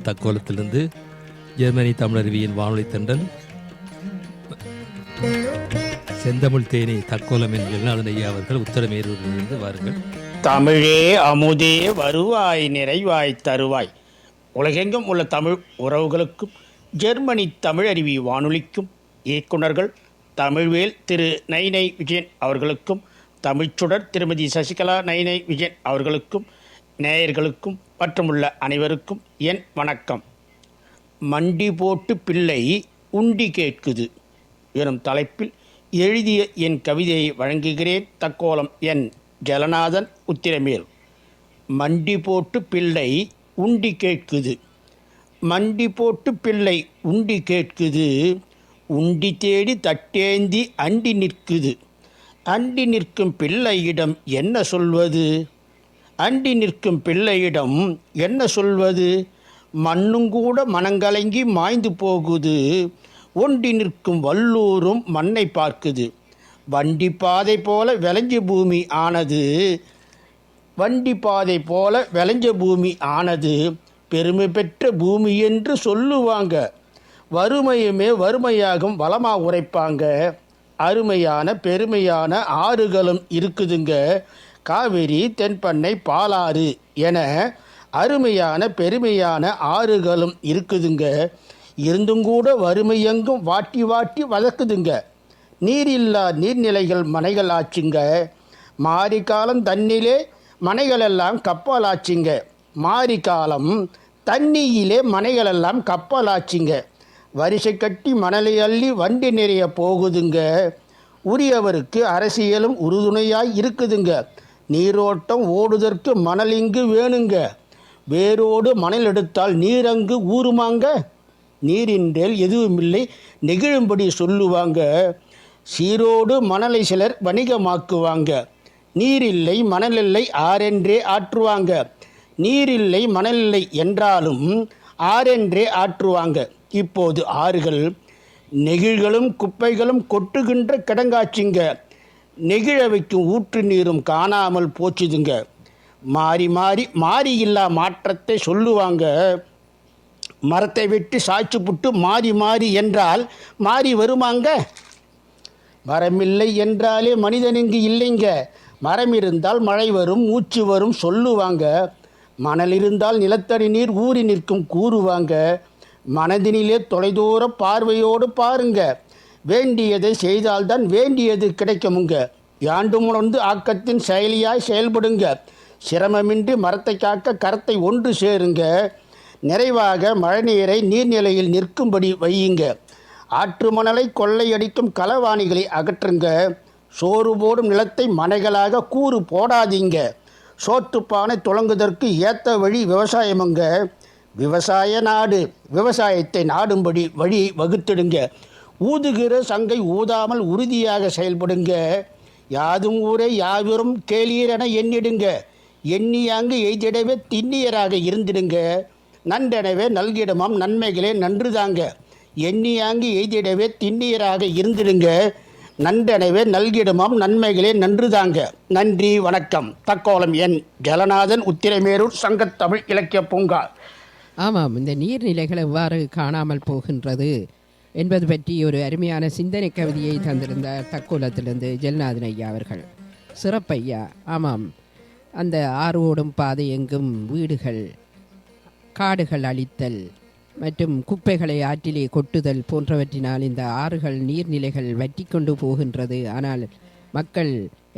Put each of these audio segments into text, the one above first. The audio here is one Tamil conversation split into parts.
தக்கோலத்திலிருந்து ஜெர்மனி தமிழருவியின் வானொலி தண்டல் செந்தமிழ் தேனி தக்கோலம் என் ஜெகநாதன் ஐயா அவர்கள் உத்தரமேரூரிலிருந்து வாருங்கள். தமிழே அமுதே வருவாய் நிறைவாய் தருவாய். உலகெங்கும் உள்ள தமிழ் உறவுகளுக்கும் ஜெர்மனி தமிழருவி வானொலிக்கும் இயக்குநர்கள் தமிழ்வேல் திரு நைனை விஜயன் அவர்களுக்கும் தமிழ்ச்சுடர் திருமதி சசிகலா நைனை விஜயன் அவர்களுக்கும் நேயர்களுக்கும் மற்றுமுள்ள அனைவருக்கும் என் வணக்கம். மண்டி போட்டு பிள்ளை உண்டி கேட்குது எனும் தலைப்பில் எழுதிய என் கவிதையை வழங்குகிறேன். தக்கோலம் என் ஜலநாதன் உத்திரமேல். மண்டி போட்டு பிள்ளை உண்டி கேட்குது, மண்டி போட்டு பிள்ளை உண்டி கேட்குது, உண்டி தேடி தட்டேந்தி அண்டி நிற்குது. அண்டி நிற்கும் பிள்ளையிடம் என்ன சொல்வது, அண்டி நிற்கும் பிள்ளையிடம் என்ன சொல்வது, மண்ணுங்கூட மனங்கலங்கி மாய்ந்து போகுது, ஒண்டி நிற்கும் வல்லூரும் மண்ணை பார்க்குது. வண்டி பாதை போல விளைஞ்ச பூமி ஆனது, வண்டி பாதை போல விளைஞ்ச பூமி ஆனது, பெருமை பெற்ற பூமி என்று சொல்லுவாங்க. வறுமையுமே வறுமையாகும் வளமாக உரைப்பாங்க. அருமையான பெருமையான ஆறுகளும் இருக்குதுங்க, காவிரி தென்பண்ணை பாலாறு என அருமையான பெருமையான ஆறுகளும் இருக்குதுங்க. இருந்தும் கூட வறுமை எங்கும் வாட்டி வாட்டி வதக்குதுங்க. நீரில்லா நீர்நிலைகள் மனைகள் ஆச்சுங்க. மாரி காலம் தண்ணிலே மனைகளெல்லாம் கப்பல் ஆச்சுங்க. மாரி காலம் தண்ணியிலே மனைகளெல்லாம் கப்பல் ஆச்சுங்க. வரிசை கட்டி மணலை அள்ளி வண்டி நிறைய போகுதுங்க. உரியவருக்கு அரசியலும் உறுதுணையாய் இருக்குதுங்க. நீரோட்டம் ஓடுதற்கு மணல் இங்கு வேணுங்க. வேரோடு மணல் எடுத்தால் நீரங்கு ஊறுமாங்க. நீரின்றேல் எதுவுமில்லை நெகிழும்படி சொல்லுவாங்க. சீரோடு மணலை சிலர் வணிகமாக்குவாங்க. நீரில்லை மணலில்லை ஆரென்றே ஆற்றுவாங்க. நீரில்லை மணலில்லை என்றாலும் ஆரென்றே ஆற்றுவாங்க. இப்போது ஆறுகள் நெகிழ்களும் குப்பைகளும் கொட்டுகின்ற கிடங்காச்சுங்க. நெகிழ வைக்கும் ஊற்று நீரும் காணாமல் போச்சுதுங்க. மாறி மாறி மாறி இல்லா மாற்றத்தை சொல்லுவாங்க. மரத்தை வெட்டி சாய்ச்சி புட்டு மாறி மாறி என்றால் மாறி வருமாங்க. மரமில்லை என்றாலே மனிதன் இங்கு இல்லைங்க. மரம் இருந்தால் மழை வரும் மூச்சு வரும் சொல்லுவாங்க. மணல் இருந்தால் நிலத்தடி நீர் ஊறி நிற்கும் கூறுவாங்க. மனதினிலே தொலைதூர பார்வையோடு பாருங்க. வேண்டியதை செய்தால்தான் வேண்டியது கிடைக்குமுங்க. யாண்டு உணர்ந்து ஆக்கத்தின் செயலியாய் செயல்படுங்க. சிரமமின்றி மரத்தை காக்க கரத்தை ஒன்று சேருங்க. நிறைவாக மழைநீரை நீர்நிலையில் நிற்கும்படி வையுங்க. ஆற்று மணலை கொள்ளையடிக்கும் களவாணிகளை அகற்றுங்க. சோறு போடும் நிலத்தை மனைகளாக கூறு போடாதீங்க. சோற்றுப்பானை துளங்குதற்கு ஏற்ற வழி விவசாயமுங்க. விவசாய நாடு விவசாயத்தை நாடும்படி வழியை வகுத்திடுங்க. ஊதுகிற சங்கை ஊதாமல் உறுதியாக செயல்படுங்க. யாதும் ஊரே யாவரும் கேளீர் என எண்ணிடுங்க. எண்ணியாங்கு எய்திடவே திண்ணியராக இருந்திடுங்க. நன்றெனவே நல்கிடமாம் நன்மைகளே நன்றுதாங்க. எண்ணியாங்கு எய்திடவே திண்ணியராக இருந்திடுங்க. நன்றெனவே நல்கிடமாம் நன்மைகளே நன்றுதாங்க. நன்றி வணக்கம். தக்கோலம் என் ஜலநாதன் உத்திரமேரூர் சங்கத்தமிழ் இலக்கிய பூங்கா. ஆமாம், இந்த நீர்நிலைகள் எவ்வாறு காணாமல் போகின்றது என்பது பற்றி ஒரு அருமையான சிந்தனை கவிதையை தந்திருந்தார் தக்கோலத்திலிருந்து ஜெல்நாதன் ஐயா அவர்கள். சிறப்பையா. ஆமாம், அந்த ஆறு ஓடும் பாதை எங்கும் வீடுகள், காடுகள் அழித்தல் மற்றும் குப்பைகளை ஆற்றிலே கொட்டுதல் போன்றவற்றினால் இந்த ஆறுகள் நீர்நிலைகள் வற்றி கொண்டு போகின்றது. ஆனால் மக்கள்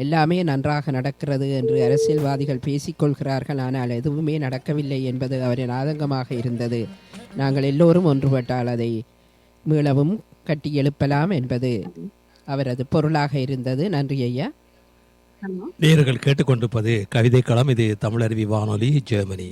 எல்லாமே நன்றாக நடக்கிறது என்று அரசியல்வாதிகள் பேசிக்கொள்கிறார்கள். ஆனால் எதுவுமே நடக்கவில்லை என்பது அவரின் ஆதங்கமாக இருந்தது. நாங்கள் எல்லோரும் ஒன்றுபட்டால் அதை மீளவும் கட்டி எழுப்பலாம் என்பது அவரது பொருளாக இருந்தது. நன்றி ஐயா. நேயர்கள் கேட்டுக்கொண்டிருப்பது கவிதை களம். இது தமிழருவி வானொலி, ஜெர்மனி.